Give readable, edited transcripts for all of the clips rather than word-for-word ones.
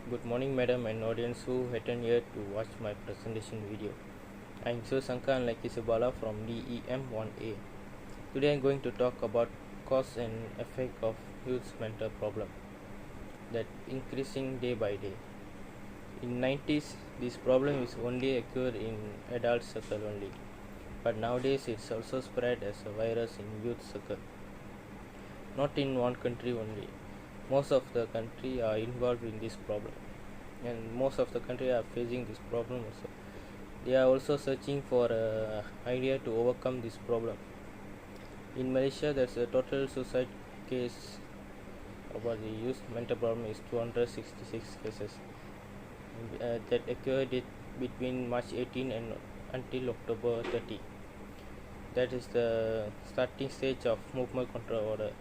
Good morning, madam and audience who attend here to watch my presentation video. I am Sivasankar Lakisubala from DEM1A. Today I am going to talk about cause and effect of youth's mental problem that increasing day by day. In 90s, this problem is only occurred in adult circle only, but nowadays it's also spread as a virus in youth circle. Not in one country only. Most of the country are involved in this problem, and most of the country are facing this problem also. They are also searching for a idea to overcome this problem. In Malaysia, there's a total suicide case about the youth mental problem is 266 cases that occurred between March 18 and until October 30. That is the starting stage of movement control order.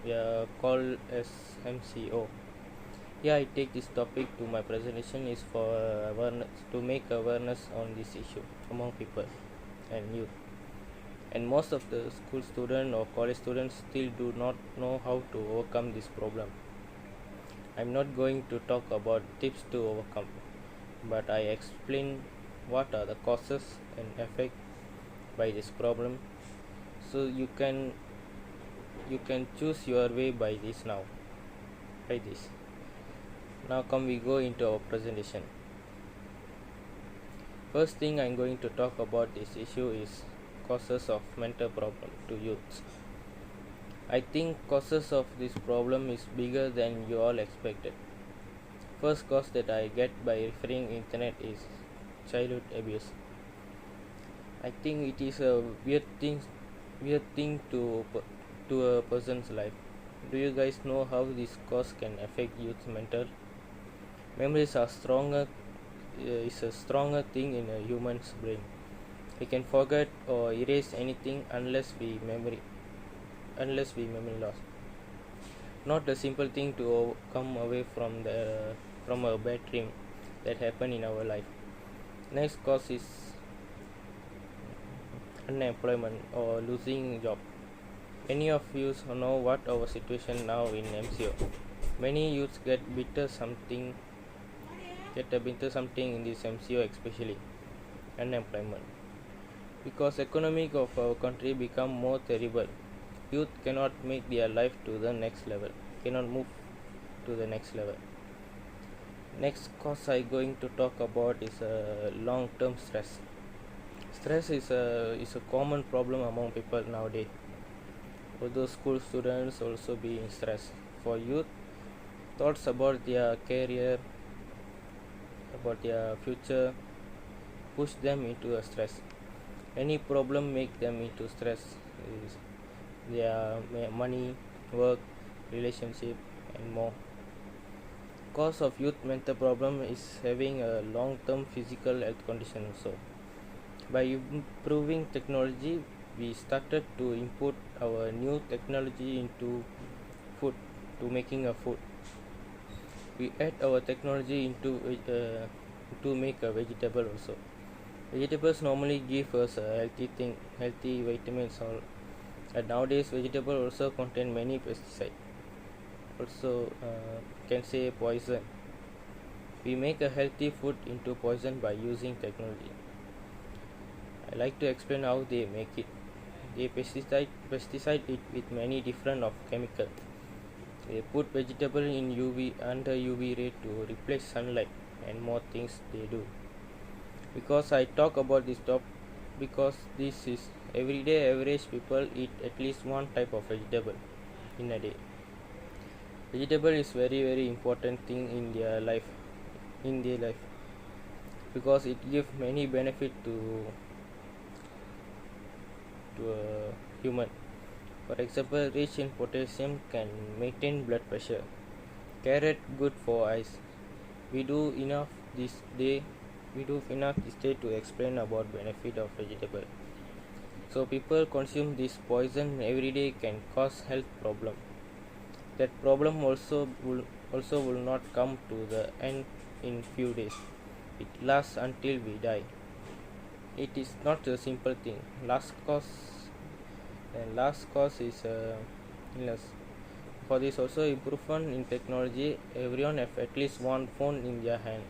We are called as MCO. Here I take this topic to my presentation is for awareness, to make awareness on this issue among people and youth. And most of the school students or college students still do not know how to overcome this problem. I'm not going to talk about tips to overcome, but I explain what are the causes and effect by this problem, so you can choose your way by this now. By this. Now we go into our presentation. First thing I'm going to talk about this issue is causes of mental problem to youths. I think causes of this problem is bigger than you all expected. First cause that I get by referring internet is childhood abuse. I think it is a weird thing to a person's life. Do you guys know how this cause can affect youth's mental? Memories are is a stronger thing in a human's brain. We can forget or erase anything unless we memory loss. Not a simple thing to come away from a bad dream that happened in our life. Next cause is unemployment or losing job. Many of you know what our situation now in MCO. Many youths get bitter something in this MCO, especially unemployment, because economic of our country become more terrible. Youth cannot make their life to the next level, cannot move to the next level. Next cause I going to talk about is long-term stress. Stress is a common problem among people nowadays. Although school students also be in stress. For youth, thoughts about their career, about their future, push them into a stress. Any problem make them into stress is their money, work, relationship, and more. Cause of youth mental problem is having a long-term physical health condition also. By improving technology, we started to input our new technology into food, to making a food. We add our technology into to make a vegetable also. Vegetables normally give us a healthy vitamins all. And nowadays vegetable also contain many pesticides. Also can say poison. We make a healthy food into poison by using technology. I like to explain how they make it. They pesticide it with many different of chemical. They put vegetable in under UV ray to replace sunlight and more things they do. Because I talk about this topic because this is everyday average people eat at least one type of vegetable in a day. Vegetable is very important thing in their life, because it gives many benefit to a human. For example, rich in potassium can maintain blood pressure. Carrot good for eyes. We do enough this day to explain about benefit of vegetable. So people consume this poison every day can cause health problem. That problem also will not come to the end in few days. It lasts until we die. It is not a simple thing. Last cause is illness. For this also improvement in technology, everyone have at least one phone in their hand,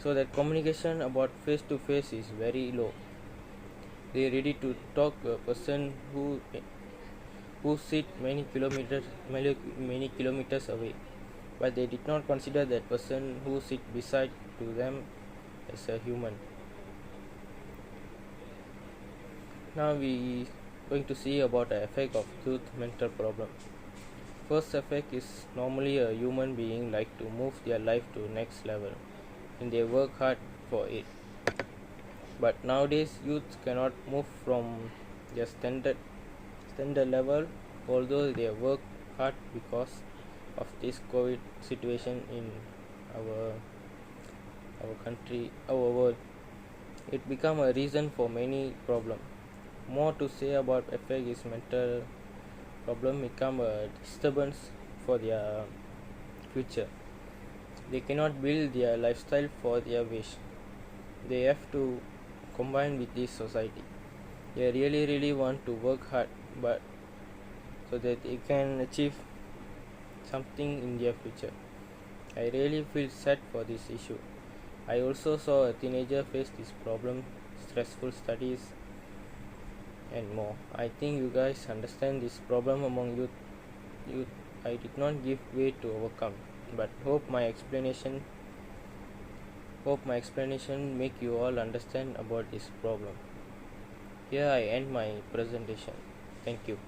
so that communication about face to face is very low. They are ready to talk to a person who sit many kilometers away, but they did not consider that person who sit beside to them as a human. Now we going to see about the effect of youth mental problem. First effect is normally a human being like to move their life to next level and they work hard for it. But nowadays youth cannot move from their standard level, although they work hard because of this COVID situation in our our country, our world. It become a reason for many problem. More to say about effect is mental problem become a disturbance for their future. They cannot build their lifestyle for their wish. They have to combine with this society. They really want to work hard, but so that they can achieve something in their future. I really feel sad for this issue. I also saw a teenager face this problem, stressful studies, and more. I think you guys understand this problem among youth. I did not give way to overcome, but hope my explanation make you all understand about this problem. Here I end my presentation. Thank you.